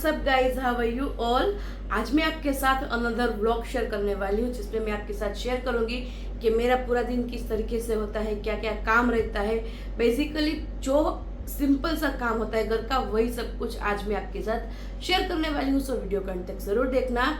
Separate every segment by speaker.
Speaker 1: WhatsApp guys, how are you all. आज मैं आपके साथ अनदर व्लॉग शेयर करने वाली हूँ जिसमें मैं आपके साथ शेयर करूंगी कि मेरा पूरा दिन किस तरीके से होता है, क्या क्या काम रहता है। बेसिकली जो सिंपल सा काम होता है घर का, वही सब कुछ आज मैं आपके साथ शेयर करने वाली हूँ। सो वीडियो को अंत तक जरूर देखना।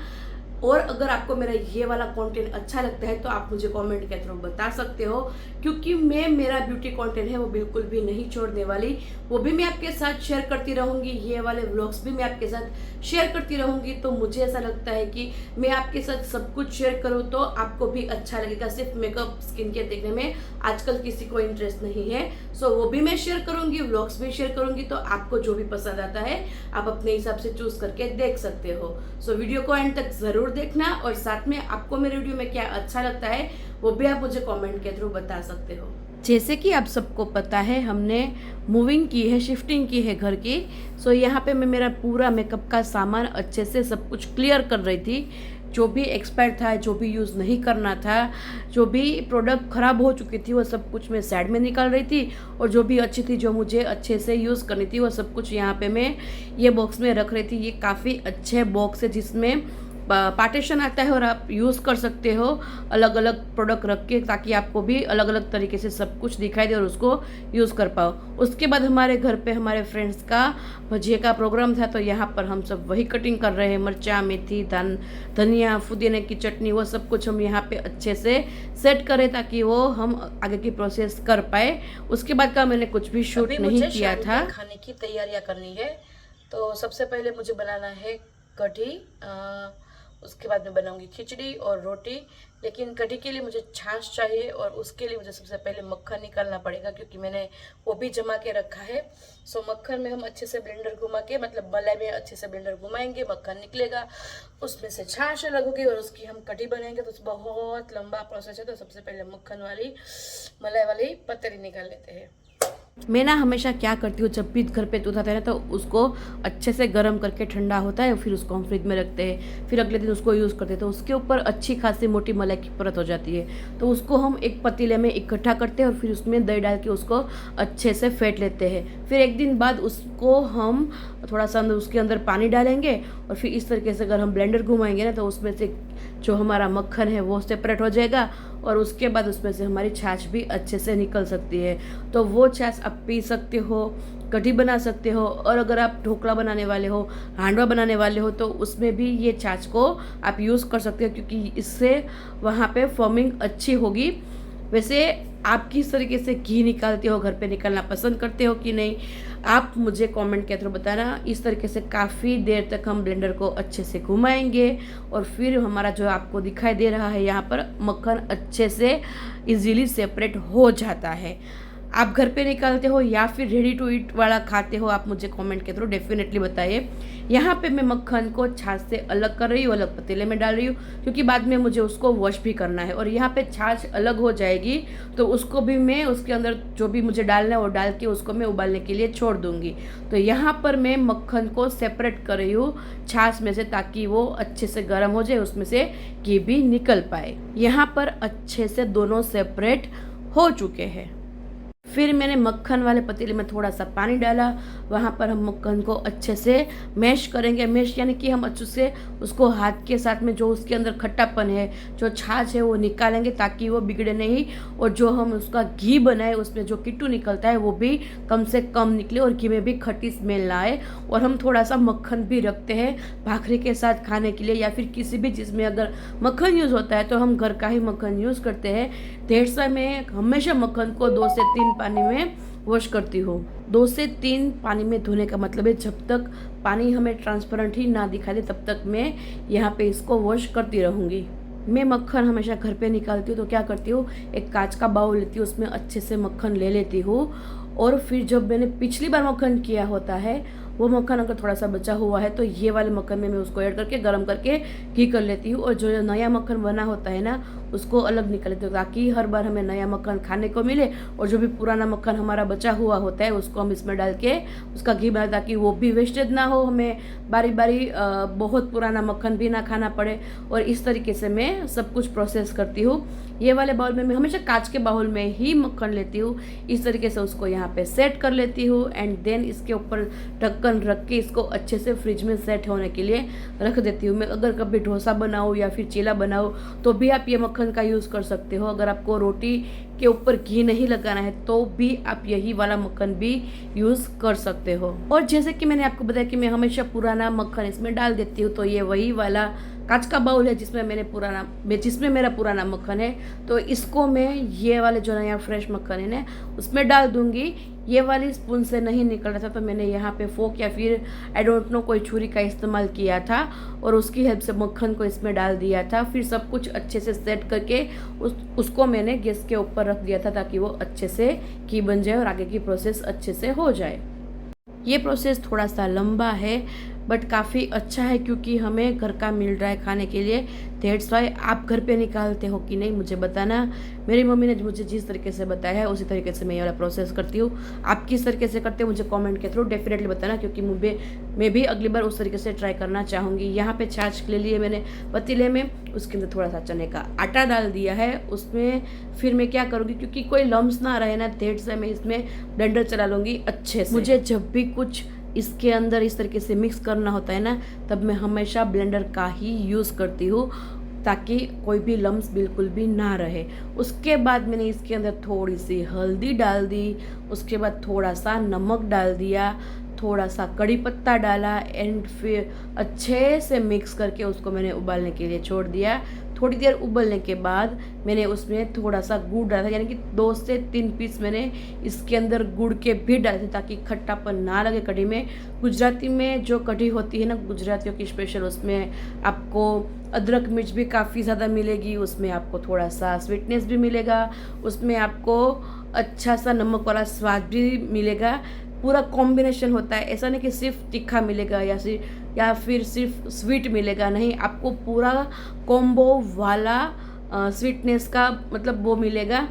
Speaker 1: और अगर आपको मेरा ये वाला कंटेंट अच्छा लगता है तो आप मुझे कमेंट के थ्रू बता सकते हो, क्योंकि मैं मेरा ब्यूटी कंटेंट है वो बिल्कुल भी नहीं छोड़ने वाली। वो भी मैं आपके साथ शेयर करती रहूंगी, ये वाले व्लॉग्स भी मैं आपके साथ शेयर करती रहूंगी। तो मुझे ऐसा लगता है कि मैं आपके साथ सब कुछ शेयर करूँ तो आपको भी अच्छा लगेगा। सिर्फ मेकअप स्किन केयर देखने में आजकल किसी को इंटरेस्ट नहीं है। सो वो भी मैं शेयर करूंगी, व्लॉग्स भी शेयर करूंगी। तो आपको जो भी पसंद आता है आप अपने हिसाब से चूज करके देख सकते हो। सो वीडियो को एंड तक जरूर देखना, और साथ में आपको मेरे वीडियो में क्या अच्छा लगता है वो भी आप मुझे कमेंट के थ्रू बता सकते हो। जैसे कि आप सबको पता है, हमने मूविंग की है, शिफ्टिंग की है घर की। सो यहाँ पे मैं मेरा पूरा मेकअप का सामान अच्छे से सब कुछ क्लियर कर रही थी। जो भी एक्सपायर था, जो भी यूज़ नहीं करना था, जो भी प्रोडक्ट ख़राब हो चुकी थी, वो सब कुछ मैं साइड में निकाल रही थी। और जो भी अच्छी थी, जो मुझे अच्छे से यूज़ करनी थी, वो सब कुछ यहाँ पे मैं ये बॉक्स में रख रही थी। ये काफ़ी अच्छे बॉक्स है जिसमें पार्टीशन आता है और आप यूज़ कर सकते हो अलग अलग प्रोडक्ट रख के, ताकि आपको भी अलग अलग तरीके से सब कुछ दिखाई दे और उसको यूज़ कर पाओ। उसके बाद हमारे घर पे हमारे फ्रेंड्स का भजिए का प्रोग्राम था, तो यहाँ पर हम सब वही कटिंग कर रहे हैं। मिर्चा, मेथी, धनिया, पुदीने की चटनी, वो सब कुछ हम यहाँ पे अच्छे से सेट करें ताकि वो हम आगे की प्रोसेस कर पाए। उसके बाद का मैंने कुछ भी शूट नहीं किया था। खाने की तैयारियाँ करनी है, तो सबसे पहले मुझे बनाना है कढ़ी। उसके बाद मैं बनाऊंगी खिचड़ी और रोटी। लेकिन कढ़ी के लिए मुझे छाछ चाहिए, और उसके लिए मुझे सबसे पहले मक्खन निकालना पड़ेगा, क्योंकि मैंने वो भी जमा के रखा है। सो मक्खन में हम अच्छे से ब्लेंडर घुमा के, मतलब मलाई में अच्छे से ब्लेंडर घुमाएंगे, मक्खन निकलेगा, उसमें से छाछ अलग होगी और उसकी हम कढ़ी बनाएंगे। तो बहुत लंबा प्रोसेस है। तो सबसे पहले मक्खन वाली, मलाई वाली पतरी निकाल लेते हैं। मैं ना हमेशा क्या करती हूँ, जब भी घर पे दूध आता है ना, तो उसको अच्छे से गर्म करके ठंडा होता है, फिर उसको हम फ्रिज में रखते हैं, फिर अगले दिन उसको यूज़ करते हैं। तो उसके ऊपर अच्छी खासी मोटी मलाई की परत हो जाती है। तो उसको हम एक पतीले में इकट्ठा करते हैं और फिर उसमें दही डाल के उसको अच्छे से फेंट लेते हैं। फिर एक दिन बाद उसको हम थोड़ा सा उसके अंदर पानी डालेंगे, और फिर इस तरीके से अगर हम ब्लेंडर घुमाएंगे ना, तो उसमें से जो हमारा मक्खन है वो सेपरेट हो जाएगा, और उसके बाद उसमें से हमारी छाछ भी अच्छे से निकल सकती है। तो वो छाछ आप पी सकते हो, कढ़ी बना सकते हो, और अगर आप ढोकला बनाने वाले हो, हांडवा बनाने वाले हो, तो उसमें भी ये छाछ को आप यूज़ कर सकते हो, क्योंकि इससे वहाँ पे फॉर्मिंग अच्छी होगी। वैसे आप किस तरीके से घी निकालते हो, घर पे निकालना पसंद करते हो कि नहीं, आप मुझे कमेंट के थ्रू बताना। इस तरीके से काफ़ी देर तक हम ब्लेंडर को अच्छे से घुमाएंगे, और फिर हमारा जो आपको दिखाई दे रहा है यहाँ पर मक्खन अच्छे से इजीली सेपरेट हो जाता है। आप घर पे निकालते हो या फिर रेडी टू ईट वाला खाते हो, आप मुझे कमेंट के थ्रू डेफिनेटली बताइए। यहाँ पे मैं मक्खन को छाछ से अलग कर रही हूँ, अलग पतीले में डाल रही हूँ, क्योंकि बाद में मुझे उसको वॉश भी करना है। और यहाँ पे छाछ अलग हो जाएगी, तो उसको भी मैं उसके अंदर जो भी मुझे डालना है वो डाल के उसको मैं उबालने के लिए छोड़ दूँगी। तो यहाँ पर मैं मक्खन को सेपरेट कर रही हूँ छाछ में से, ताकि वो अच्छे से गर्म हो जाए, उसमें से घी भी निकल पाए। यहाँ पर अच्छे से दोनों सेपरेट हो चुके हैं। फिर मैंने मक्खन वाले पतीले में थोड़ा सा पानी डाला, वहाँ पर हम मक्खन को अच्छे से मैश करेंगे। मैश यानी कि हम अच्छे से उसको हाथ के साथ में जो उसके अंदर खट्टापन है, जो छाछ है, वो निकालेंगे ताकि वो बिगड़े नहीं, और जो हम उसका घी बनाए उसमें जो किट्टू निकलता है वो भी कम से कम निकले, और घी में भी खट्टी स्मेल ना आए। और हम थोड़ा सा मक्खन भी रखते हैं भाखरी के साथ खाने के लिए, या फिर किसी भी चीज़ में अगर मक्खन यूज़ होता है तो हम घर का ही मक्खन यूज़ करते हैं। ढेर सा मैं हमेशा मक्खन को 2 से 3 पानी में वॉश करती हूँ। 2 से 3 पानी में धोने का मतलब है जब तक पानी हमें ट्रांसपेरेंट ही ना दिखा दे तब तक मैं यहाँ पे इसको वॉश करती रहूँगी। मैं मक्खन हमेशा घर पे निकालती हूँ, तो क्या करती हूँ, एक कांच का बाउल लेती हूँ, उसमें अच्छे से मक्खन ले लेती हूँ, और फिर जब मैंने पिछली बार मक्खन किया होता है वो मक्खन अगर थोड़ा सा बचा हुआ है तो ये वाले मक्खन में मैं उसको ऐड करके गर्म करके घी कर लेती हूँ। और जो नया मक्खन बना होता है ना, उसको अलग निकाल लेती हूँ, ताकि हर बार हमें नया मक्खन खाने को मिले और जो भी पुराना मक्खन हमारा बचा हुआ होता है उसको हम इसमें डाल के उसका घी बना, ताकि वो भी वेस्टेज ना हो, हमें बारी बारी बहुत पुराना मक्खन भी ना खाना पड़े। और इस तरीके से मैं सब कुछ प्रोसेस करती हूँ। ये वाले बाउल में मैं हमेशा कांच के बाउल में ही मक्खन लेती हूँ। इस तरीके से उसको यहाँ पे सेट कर लेती हूँ एंड देन इसके ऊपर ढक्कन रख के इसको अच्छे से फ्रिज में सेट होने के लिए रख देती हूँ। मैं अगर कभी डोसा बनाऊँ या फिर चीला बनाऊँ तो भी आप ये मक्खन का यूज़ कर सकते हो। अगर आपको रोटी के ऊपर घी नहीं लगाना है तो भी आप यही वाला मक्खन भी यूज़ कर सकते हो। और जैसे कि मैंने आपको बताया कि मैं हमेशा पुराना मक्खन इसमें डाल देती हूँ, तो ये वही वाला कांच का बाउल है जिसमें मेरा पुराना मक्खन है। तो इसको मैं ये वाले जो नया फ्रेश मक्खन है ना उसमें डाल दूंगी। ये वाली स्पून से नहीं निकल रहा था तो मैंने यहाँ पे फोक या फिर आई डोंट नो कोई छुरी का इस्तेमाल किया था और उसकी हेल्प से मक्खन को इसमें डाल दिया था। फिर सब कुछ अच्छे से सेट करके उसको मैंने गैस के ऊपर रख दिया था ताकि वो अच्छे से घी बन जाए और आगे की प्रोसेस अच्छे से हो जाए। ये प्रोसेस थोड़ा सा लंबा है बट काफ़ी अच्छा है क्योंकि हमें घर का मिल रहा है खाने के लिए। दैट्स वाई आप घर पे निकालते हो कि नहीं मुझे बताना। मेरी मम्मी ने मुझे जिस तरीके से बताया है उसी तरीके से मैं ये वाला प्रोसेस करती हूँ। आप किस तरीके से करते हो मुझे कमेंट के थ्रू डेफिनेटली बताना, क्योंकि मैं भी अगली बार उस तरीके से ट्राई करना चाहूँगी। यहाँ पे छाछ ले लिए मैंने पतीले में, उसके अंदर थोड़ा सा चने का आटा डाल दिया है। उसमें फिर मैं क्या करूँगी क्योंकि कोई लम्स ना रहे ना, दैट्स वाई मैं इसमें ब्लेंडर चला लूँगी अच्छे से। मुझे जब भी कुछ इसके अंदर इस तरीके से मिक्स करना होता है ना तब मैं हमेशा ब्लेंडर का ही यूज़ करती हूँ ताकि कोई भी लम्स बिल्कुल भी ना रहे। उसके बाद मैंने इसके अंदर थोड़ी सी हल्दी डाल दी, उसके बाद थोड़ा सा नमक डाल दिया, थोड़ा सा कड़ी पत्ता डाला एंड फिर अच्छे से मिक्स करके उसको मैंने उबालने के लिए छोड़ दिया। थोड़ी देर उबलने के बाद मैंने उसमें थोड़ा सा गुड़ डाला था, यानी कि 2 से 3 पीस मैंने इसके अंदर गुड़ के भी डाले थे ताकि खट्टापन ना लगे कढ़ी में। गुजराती में जो कढ़ी होती है ना गुजरातियों की स्पेशल, उसमें आपको अदरक मिर्च भी काफ़ी ज़्यादा मिलेगी, उसमें आपको थोड़ा सा स्वीटनेस भी मिलेगा, उसमें आपको अच्छा सा नमक वाला स्वाद भी मिलेगा। पूरा कॉम्बिनेशन होता है, ऐसा नहीं कि सिर्फ तीखा मिलेगा या फिर सिर्फ स्वीट मिलेगा, नहीं, आपको पूरा कॉम्बो वाला स्वीटनेस का मतलब वो मिलेगा।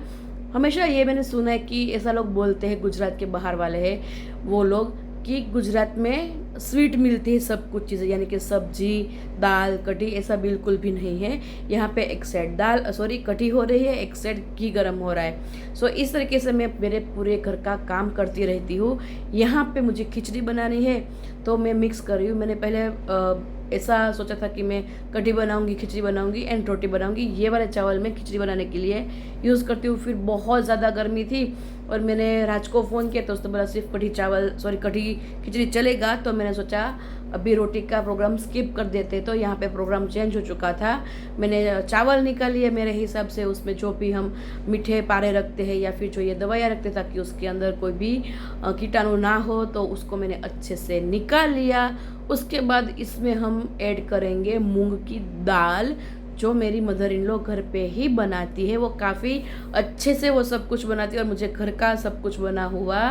Speaker 1: हमेशा ये मैंने सुना है कि ऐसा लोग बोलते हैं, गुजरात के बाहर वाले हैं वो लोग, कि गुजरात में स्वीट मिलती है सब कुछ चीज़ें, यानी कि सब्जी दाल कढ़ी, ऐसा बिल्कुल भी नहीं है। यहाँ पे एक साइड कढ़ी हो रही है, एक साइड घी गर्म हो रहा है। सो इस तरीके से मैं मेरे पूरे घर का काम करती रहती हूँ। यहाँ पे मुझे खिचड़ी बनानी है तो मैं मिक्स कर रही हूँ। मैंने पहले ऐसा सोचा था कि मैं कढ़ी बनाऊंगी, खिचड़ी बनाऊंगी एंड रोटी बनाऊंगी। ये वाले चावल मैं खिचड़ी बनाने के लिए यूज़ करती हूँ। फिर बहुत ज़्यादा गर्मी थी और मैंने राज को फ़ोन किया तो उसने बोला सिर्फ कढ़ी खिचड़ी चलेगा, तो मैंने सोचा अभी रोटी का प्रोग्राम स्किप कर देते। तो यहाँ पे प्रोग्राम चेंज हो चुका था। मैंने चावल निकाल लिए मेरे हिसाब से, उसमें जो भी हम मीठे पारे रखते हैं या फिर जो ये दवाइयाँ रखते ताकि उसके अंदर कोई भी कीटाणु ना हो, तो उसको मैंने अच्छे से निकाल लिया। उसके बाद इसमें हम ऐड करेंगे मूंग की दाल, जो मेरी मदर इन लॉ घर पे ही बनाती है। वो काफ़ी अच्छे से वो सब कुछ बनाती है और मुझे घर का सब कुछ बना हुआ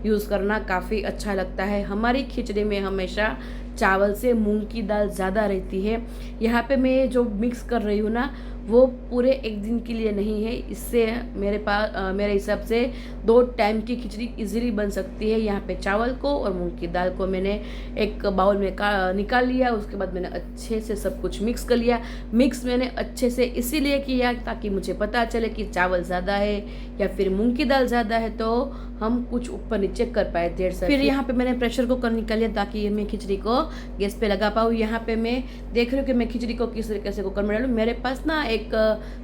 Speaker 1: यूज़ करना काफ़ी अच्छा लगता है। हमारी खिचड़ी में हमेशा चावल से मूंग की दाल ज़्यादा रहती है। यहाँ पे मैं जो मिक्स कर रही हूँ ना वो पूरे एक दिन के लिए नहीं है, इससे मेरे हिसाब से 2 टाइम की खिचड़ी इजीली बन सकती है। यहाँ पे चावल को और मूंग की दाल को मैंने एक बाउल में निकाल लिया। उसके बाद मैंने अच्छे से सब कुछ मिक्स कर लिया। मिक्स मैंने अच्छे से इसीलिए किया ताकि मुझे पता चले कि चावल ज़्यादा है या फिर मूंग की दाल ज़्यादा है, तो हम कुछ ऊपर नीचे कर पाए देर से। फिर यहाँ पे मैंने प्रेशर कुकर निकाल लिया ताकि मैं खिचड़ी को गैस पे लगा पाऊँ। यहाँ पे मैं देख रही हूँ कि मैं खिचड़ी को किस तरीके से कुकर में डालूँ। मेरे पास ना एक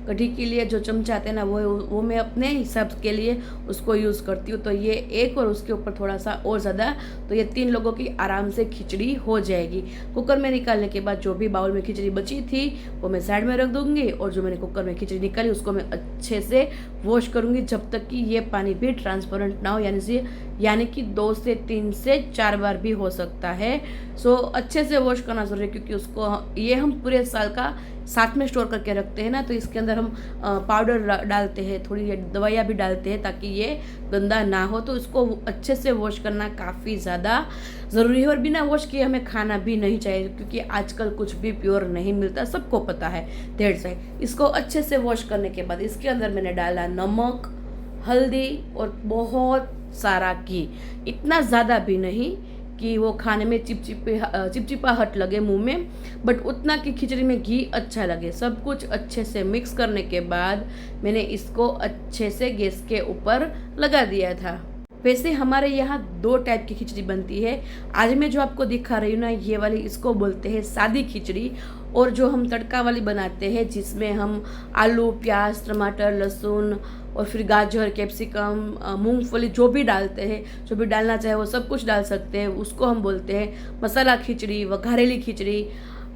Speaker 1: कढ़ी के लिए जो चमचा आते हैं ना वो मैं अपने हिसाब के लिए उसको यूज़ करती हूँ। तो ये एक और उसके ऊपर थोड़ा सा और ज़्यादा, तो ये 3 लोगों की आराम से खिचड़ी हो जाएगी। कुकर में निकालने के बाद जो भी बाउल में खिचड़ी बची थी वो मैं साइड में रख दूँगी और जो मैंने कुकर में खिचड़ी निकाली उसको मैं अच्छे से वॉश करूँगी जब तक कि ये पानी भी ट्रांसपेरेंट ना हो, यानी से यानी कि 2 से 3 से 4 बार भी हो सकता है। सो अच्छे से वॉश करना ज़रूरी है, क्योंकि उसको ये हम पूरे साल का साथ में स्टोर करके रखते हैं ना, तो इसके अंदर हम पाउडर डालते हैं, थोड़ी दवाइयाँ भी डालते हैं ताकि ये गंदा ना हो। तो इसको अच्छे से वॉश करना काफ़ी ज़्यादा ज़रूरी है, और बिना वॉश किए हमें खाना भी नहीं चाहिए, क्योंकि आजकल कुछ भी प्योर नहीं मिलता, सबको पता है। दैट्स व्हाई इसको अच्छे से वॉश करने के बाद इसके अंदर मैंने डाला नमक, हल्दी और बहुत सारा घी। इतना ज़्यादा भी नहीं कि वो खाने में चिपचिपाहट लगे मुंह में, बट उतना कि खिचड़ी में घी अच्छा लगे। सब कुछ अच्छे से मिक्स करने के बाद मैंने इसको अच्छे से गैस के ऊपर लगा दिया था। वैसे हमारे यहाँ 2 टाइप की खिचड़ी बनती है। आज मैं जो आपको दिखा रही हूँ ना, ये वाली इसको बोलते हैं सादी खिचड़ी, और जो हम तड़का वाली बनाते हैं जिसमें हम आलू, प्याज, टमाटर, लहसुन और फिर गाजर, कैप्सिकम, मूंगफली जो भी डालते हैं, जो भी डालना चाहे वो सब कुछ डाल सकते हैं, उसको हम बोलते हैं मसाला खिचड़ी, वघारेली खिचड़ी।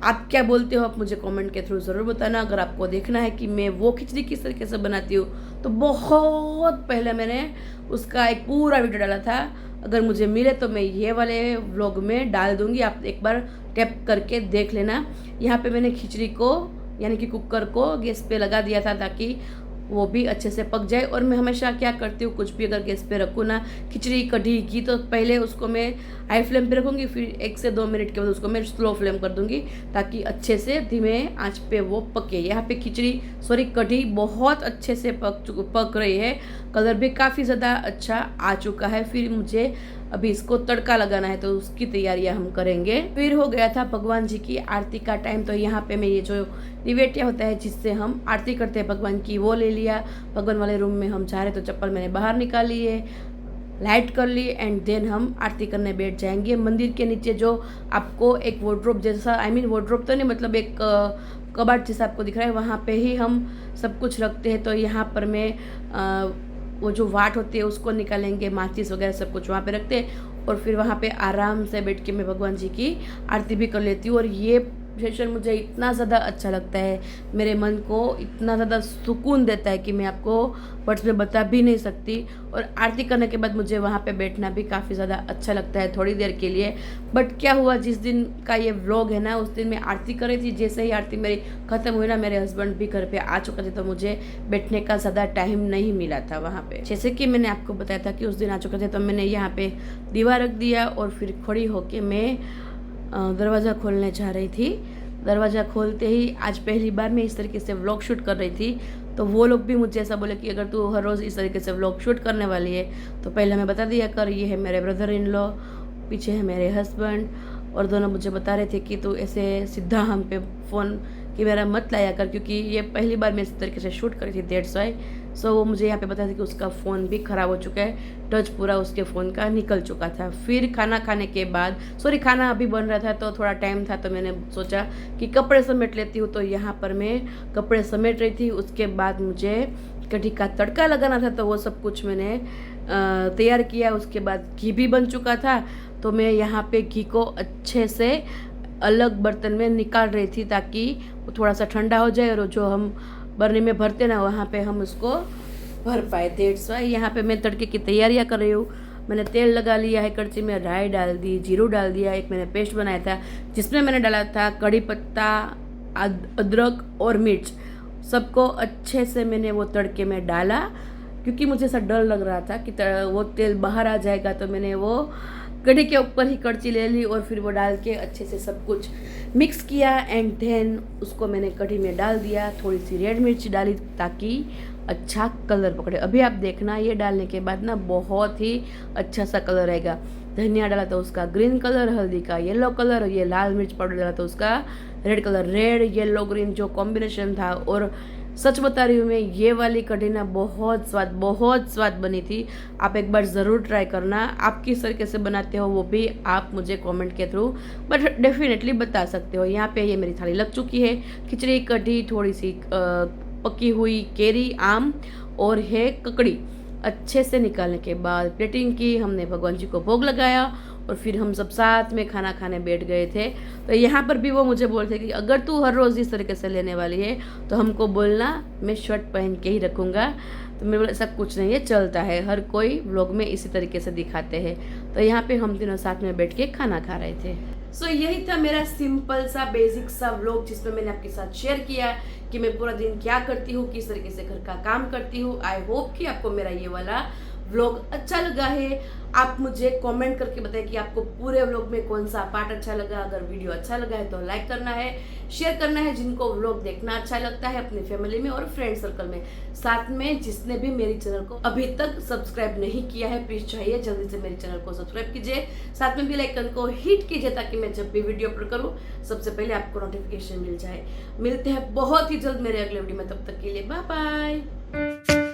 Speaker 1: आप क्या बोलते हो आप मुझे कमेंट के थ्रू ज़रूर बताना। अगर आपको देखना है कि मैं वो खिचड़ी किस तरीके से बनाती हूँ, तो बहुत पहले मैंने उसका एक पूरा वीडियो डाला था। अगर मुझे मिले तो मैं ये वाले व्लॉग में डाल दूँगी, आप एक बार टैप करके देख लेना। यहाँ पे मैंने खिचड़ी को यानी कि कुकर को गैस पे लगा दिया था ताकि वो भी अच्छे से पक जाए। और मैं हमेशा क्या करती हूँ, कुछ भी अगर गैस पे रखूँ ना, खिचड़ी, कढ़ी, घी, तो पहले उसको मैं हाई फ्लेम पे रखूँगी, फिर 1 से 2 मिनट के बाद उसको मैं स्लो फ्लेम कर दूँगी ताकि अच्छे से धीमे आंच पे वो पके। यहाँ पे कढ़ी बहुत अच्छे से पक रही है, कलर भी काफ़ी ज़्यादा अच्छा आ चुका है। फिर मुझे अभी इसको तड़का लगाना है, तो उसकी तैयारियां हम करेंगे। फिर हो गया था भगवान जी की आरती का टाइम, तो यहाँ पे मैं ये जो निवेद्य होता है जिससे हम आरती करते हैं भगवान की, वो ले लिया। भगवान वाले रूम में हम जा रहे, तो चप्पल मैंने बाहर निकाली है, लाइट कर ली, एंड देन हम आरती करने बैठ जाएंगे। मंदिर के नीचे जो आपको एक वार्डरोब जैसा, वार्डरोब तो नहीं, मतलब एक कबाड़ जैसा आपको दिख रहा है, वहाँ पे ही हम सब कुछ रखते हैं। तो यहाँ पर मैं वो जो वाट होती है उसको निकालेंगे, माचिस वगैरह सब कुछ वहाँ पे रखते हैं, और फिर वहाँ पे आराम से बैठ के मैं भगवान जी की आरती भी कर लेती हूँ। और ये सेशन मुझे इतना ज़्यादा अच्छा लगता है, मेरे मन को इतना ज़्यादा सुकून देता है कि मैं आपको वर्ड्स में बता भी नहीं सकती। और आरती करने के बाद मुझे वहाँ पे बैठना भी काफ़ी ज़्यादा अच्छा लगता है थोड़ी देर के लिए। बट क्या हुआ, जिस दिन का ये व्लॉग है ना, उस दिन मैं आरती कर रही थी। जैसे ही आरती मेरी ख़त्म हुई ना, मेरे हस्बैंड भी घर पे आ चुके थे, तो मुझे बैठने का ज़्यादा टाइम नहीं मिला था वहाँ पे। जैसे कि मैंने आपको बताया था कि उस दिन आ चुके थे, तो मैंने यहाँ पे दीवा रख दिया और फिर खड़ी होके मैं दरवाज़ा खोलने जा रही थी। दरवाज़ा खोलते ही आज पहली बार मैं इस तरीके से व्लॉग शूट कर रही थी, तो वो लोग भी मुझे ऐसा बोले कि अगर तू हर रोज़ इस तरीके से व्लॉग शूट करने वाली है तो पहले हमें बता दिया कर। ये है मेरे ब्रदर इन लॉ, पीछे है मेरे हस्बैंड, और दोनों मुझे बता रहे थे कि तू ऐसे सीधा हम पे फ़ोन कि मेरा मत लाया कर, क्योंकि ये पहली बार मैं इस तरीके से शूट करी थी, दैट्स व्हाई। सो वो मुझे यहाँ पे बता था कि उसका फ़ोन भी ख़राब हो चुका है, टच पूरा उसके फ़ोन का निकल चुका था। फिर खाना खाने के बाद, खाना अभी बन रहा था तो थोड़ा टाइम था, तो मैंने सोचा कि कपड़े समेट लेती हूँ, तो यहाँ पर मैं कपड़े समेट रही थी। उसके बाद मुझे कढ़ी का तड़का लगाना था, तो वो सब कुछ मैंने तैयार किया। उसके बाद घी भी बन चुका था, तो मैं यहाँ पे घी को अच्छे से अलग बर्तन में निकाल रही थी ताकि वो थोड़ा सा ठंडा हो जाए, और जो हम बर्नी में भरते ना वहाँ पे हम उसको भर पाए। दैट्स व्हाई यहाँ पे मैं तड़के की तैयारियाँ कर रही हूँ। मैंने तेल लगा लिया है कड़छी में, राई डाल दी, जीरू डाल दिया, एक मैंने पेस्ट बनाया था जिसमें मैंने डाला था कड़ी पत्ता, अदरक और मिर्च। सबको अच्छे से मैंने वो तड़के में डाला, क्योंकि मुझे ऐसा डर लग रहा था कि वो तेल बाहर आ जाएगा, तो मैंने वो कढ़ी के ऊपर ही कड़छी ले ली और फिर वो डाल के अच्छे से सब कुछ मिक्स किया, एंड देन उसको मैंने कढ़ी में डाल दिया। थोड़ी सी रेड मिर्च डाली ताकि अच्छा कलर पकड़े। अभी आप देखना, ये डालने के बाद ना बहुत ही अच्छा सा कलर आएगा। धनिया डाला तो उसका ग्रीन कलर, हल्दी का येलो कलर, और ये लाल मिर्च पाउडर डाला तो उसका red colour. Red yellow green जो कॉम्बिनेशन था, और सच बता रही हूँ मैं, ये वाली कढ़ी ना बहुत स्वाद बनी थी। आप एक बार ज़रूर ट्राई करना। आप किस तरीके से बनाते हो वो भी आप मुझे कमेंट के थ्रू बट डेफिनेटली बता सकते हो। यहाँ पे ये मेरी थाली लग चुकी है, खिचड़ी, कढ़ी, थोड़ी सी पकी हुई केरी, आम और है ककड़ी। अच्छे से निकालने के बाद प्लेटिंग की, हमने भगवान जी को भोग लगाया और फिर हम सब साथ में खाना खाने बैठ गए थे। तो यहाँ पर भी वो मुझे बोलते कि अगर तू हर रोज़ इस तरीके से लेने वाली है तो हमको बोलना, मैं शर्ट पहन के ही रखूँगा। तो मेरे बोला ऐसा कुछ नहीं है, चलता है, हर कोई व्लॉग में इसी तरीके से दिखाते हैं। तो यहाँ पे हम तीनों साथ में बैठ के खाना खा रहे थे। सो यही था मेरा सिंपल सा बेसिक सा व्लॉग, जिसमें मैंने आपके साथ शेयर किया कि मैं पूरा दिन क्या करती हूँ, किस तरीके से घर का काम करती हूँ। आई होप कि आपको मेरा ये वाला व्लॉग अच्छा लगा है। आप मुझे कमेंट करके बताएं कि आपको पूरे व्लॉग में कौन सा पार्ट अच्छा लगा। अगर वीडियो अच्छा लगा है तो लाइक करना है, शेयर करना है जिनको व्लॉग देखना अच्छा लगता है अपनी फैमिली में और फ्रेंड सर्कल में। साथ में जिसने भी मेरी चैनल को अभी तक सब्सक्राइब नहीं किया है, प्लीज चाहिए जल्दी से मेरे चैनल को सब्सक्राइब कीजिए, साथ में बेल आइकन को हिट कीजिए ताकि मैं जब भी वीडियो अपलोड करूँ सबसे पहले आपको नोटिफिकेशन मिल जाए। मिलते हैं बहुत ही जल्द मेरे अगले वीडियो में, तब तक के लिए बाय बाय।